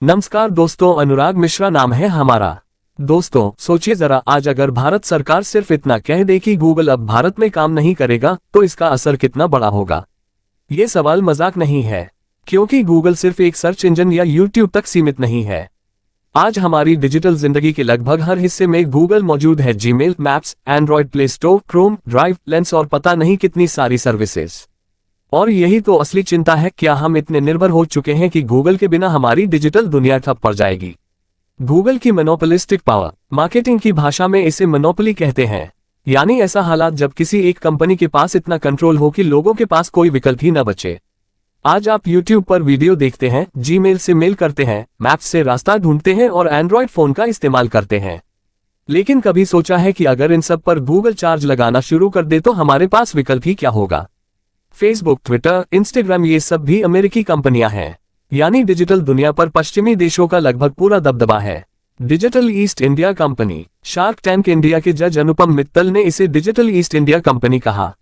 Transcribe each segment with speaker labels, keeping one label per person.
Speaker 1: नमस्कार दोस्तों, अनुराग मिश्रा नाम है हमारा। दोस्तों सोचिए जरा, आज अगर भारत सरकार सिर्फ इतना कह दे कि गूगल अब भारत में काम नहीं करेगा तो इसका असर कितना बड़ा होगा। ये सवाल मजाक नहीं है, क्योंकि गूगल सिर्फ एक सर्च इंजन या यूट्यूब तक सीमित नहीं है। आज हमारी डिजिटल जिंदगी के लगभग हर हिस्से में गूगल मौजूद है। Gmail, maps, Android play store, Chrome, drive, lens और पता नहीं कितनी सारी सर्विसेज। और यही तो असली चिंता है, क्या हम इतने निर्भर हो चुके हैं कि गूगल के बिना हमारी डिजिटल दुनिया ठप पड़ जाएगी। गूगल की मोनोपोलिस्टिक पावर, मार्केटिंग की भाषा में इसे मोनोपोली कहते हैं, यानी ऐसा हालात जब किसी एक कंपनी के पास इतना कंट्रोल हो कि लोगों के पास कोई विकल्प ही न बचे। आज आप YouTube पर वीडियो देखते हैं, जीमेल से मेल करते हैं, मैप्स से रास्ता ढूंढते हैं और एंड्रॉयड फोन का इस्तेमाल करते हैं। लेकिन कभी सोचा है कि अगर इन सब पर गूगल चार्ज लगाना शुरू कर दे तो हमारे पास विकल्प ही क्या होगा। फेसबुक, ट्विटर, इंस्टाग्राम, ये सब भी अमेरिकी कंपनियां हैं, यानी डिजिटल दुनिया पर पश्चिमी देशों का लगभग पूरा दबदबा है। Digital east India company, shark tank India के जज अनुपम मित्तल ने इसे डिजिटल ईस्ट इंडिया कंपनी कहा।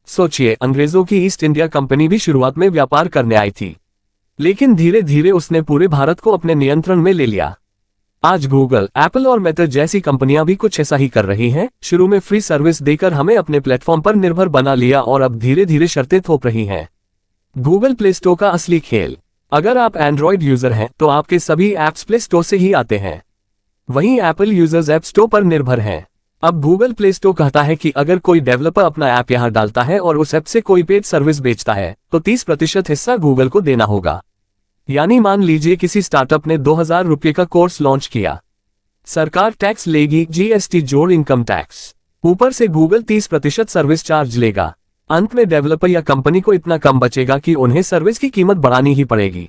Speaker 1: सोचिए, अंग्रेजों की ईस्ट इंडिया कंपनी भी शुरुआत में व्यापार करने आई थी, लेकिन धीरे धीरे उसने पूरे भारत को अपने नियंत्रण में ले लिया। आज गूगल, एप्पल और मेटा जैसी कंपनियां भी कुछ ऐसा ही कर रही हैं। शुरू में फ्री सर्विस देकर हमें अपने प्लेटफॉर्म पर निर्भर बना लिया और अब धीरे धीरे शर्तें थोप रही हैं। गूगल प्ले स्टोर का असली खेल, अगर आप एंड्रॉयड यूजर हैं तो आपके सभी ऐप्स प्ले स्टोर से ही आते हैं, वहीं एप्पल यूजर्स ऐप स्टोर पर निर्भर हैं। अब गूगल प्ले स्टोर कहता है कि अगर कोई डेवलपर अपना ऐप यहां डालता है और उस ऐप से कोई पेड सर्विस बेचता है तो 30% हिस्सा गूगल को देना होगा। यानी मान लीजिए किसी स्टार्टअप ने 2000 रुपये का कोर्स लॉन्च किया, सरकार टैक्स लेगी, जीएसटी जोड़ इनकम टैक्स, ऊपर से गूगल 30% सर्विस चार्ज लेगा। अंत में डेवलपर या कंपनी को इतना कम बचेगा कि उन्हें सर्विस की कीमत बढ़ानी ही पड़ेगी।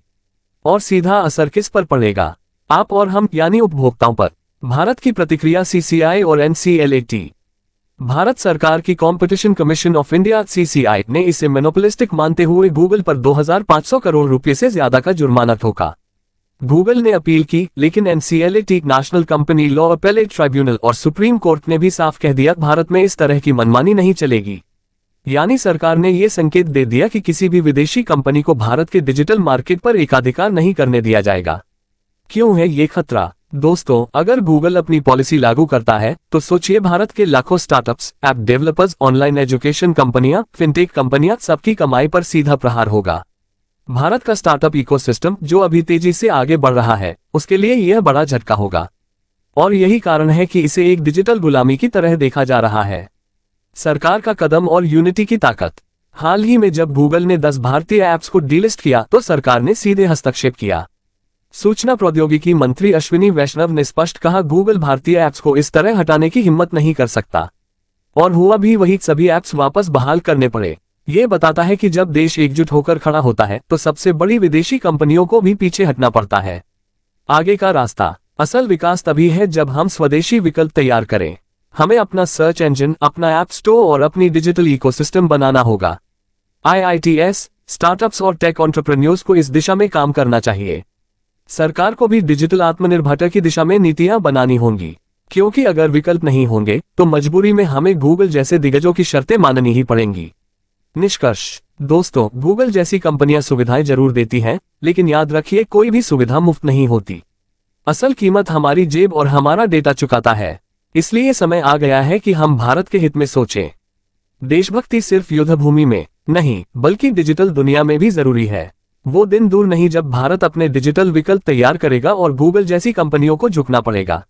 Speaker 1: और सीधा असर किस पर पड़ेगा? आप और हम, यानी उपभोक्ताओं पर। भारत की प्रतिक्रिया, सीसीआई और एनसीएलएटी, भारत सरकार की competition commission of India CCI ने इसे मोनोपोलिस्टिक मानते हुए गूगल पर 2500 करोड़ रुपए से ज्यादा का जुर्माना ठोका। गूगल ने अपील की, लेकिन NCLAT, national company law appellate tribunal और सुप्रीम कोर्ट ने भी साफ कह दिया, भारत में इस तरह की मनमानी नहीं चलेगी। यानी सरकार ने यह संकेत दे दिया कि किसी भी विदेशी कंपनी को भारत के डिजिटल मार्केट पर एकाधिकार नहीं करने दिया जाएगा। क्यों है ये खतरा? दोस्तों, अगर गूगल अपनी पॉलिसी लागू करता है तो सोचिए, भारत के लाखों startups, app developers, online education कंपनियां, फिनटेक कंपनियां, सबकी कमाई पर सीधा प्रहार होगा। भारत का स्टार्टअप इकोसिस्टम जो अभी तेजी से आगे बढ़ रहा है, उसके लिए यह बड़ा झटका होगा। और यही कारण है कि इसे एक डिजिटल गुलामी की तरह देखा जा रहा है। सरकार का कदम और यूनिटी की ताकत। हाल ही में जब गूगल ने 10 भारतीय ऐप्स को डीलिस्ट किया तो सरकार ने सीधे हस्तक्षेप किया। सूचना प्रौद्योगिकी मंत्री अश्विनी वैष्णव ने स्पष्ट कहा, गूगल भारतीय ऐप्स को इस तरह हटाने की हिम्मत नहीं कर सकता। और हुआ भी वही, सभी ऐप्स वापस बहाल करने पड़े। ये बताता है कि जब देश एकजुट होकर खड़ा होता है तो सबसे बड़ी विदेशी कंपनियों को भी पीछे हटना पड़ता है। आगे का रास्ता, असल विकास तभी है जब हम स्वदेशी विकल्प तैयार करें। हमें अपना सर्च इंजन, अपना ऐप स्टोर और अपनी डिजिटल इकोसिस्टम बनाना होगा। आईआईटीएस, स्टार्टअप्स और टेक एंटरप्रेन्योर्स को इस दिशा में काम करना चाहिए। सरकार को भी डिजिटल आत्मनिर्भरता की दिशा में नीतियां बनानी होंगी, क्योंकि अगर विकल्प नहीं होंगे तो मजबूरी में हमें गूगल जैसे दिग्गजों की शर्तें माननी ही पड़ेंगी। निष्कर्ष, दोस्तों, गूगल जैसी कंपनियां सुविधाएं जरूर देती हैं, लेकिन याद रखिए, कोई भी सुविधा मुफ्त नहीं होती। असल कीमत हमारी जेब और हमारा डेटा चुकाता है। इसलिए समय आ गया है कि हम भारत के हित में सोचें। देशभक्ति सिर्फ युद्ध भूमि में नहीं, बल्कि डिजिटल दुनिया में भी जरूरी है। वो दिन दूर नहीं जब भारत अपने डिजिटल विकल्प तैयार करेगा और गूगल जैसी कंपनियों को झुकना पड़ेगा।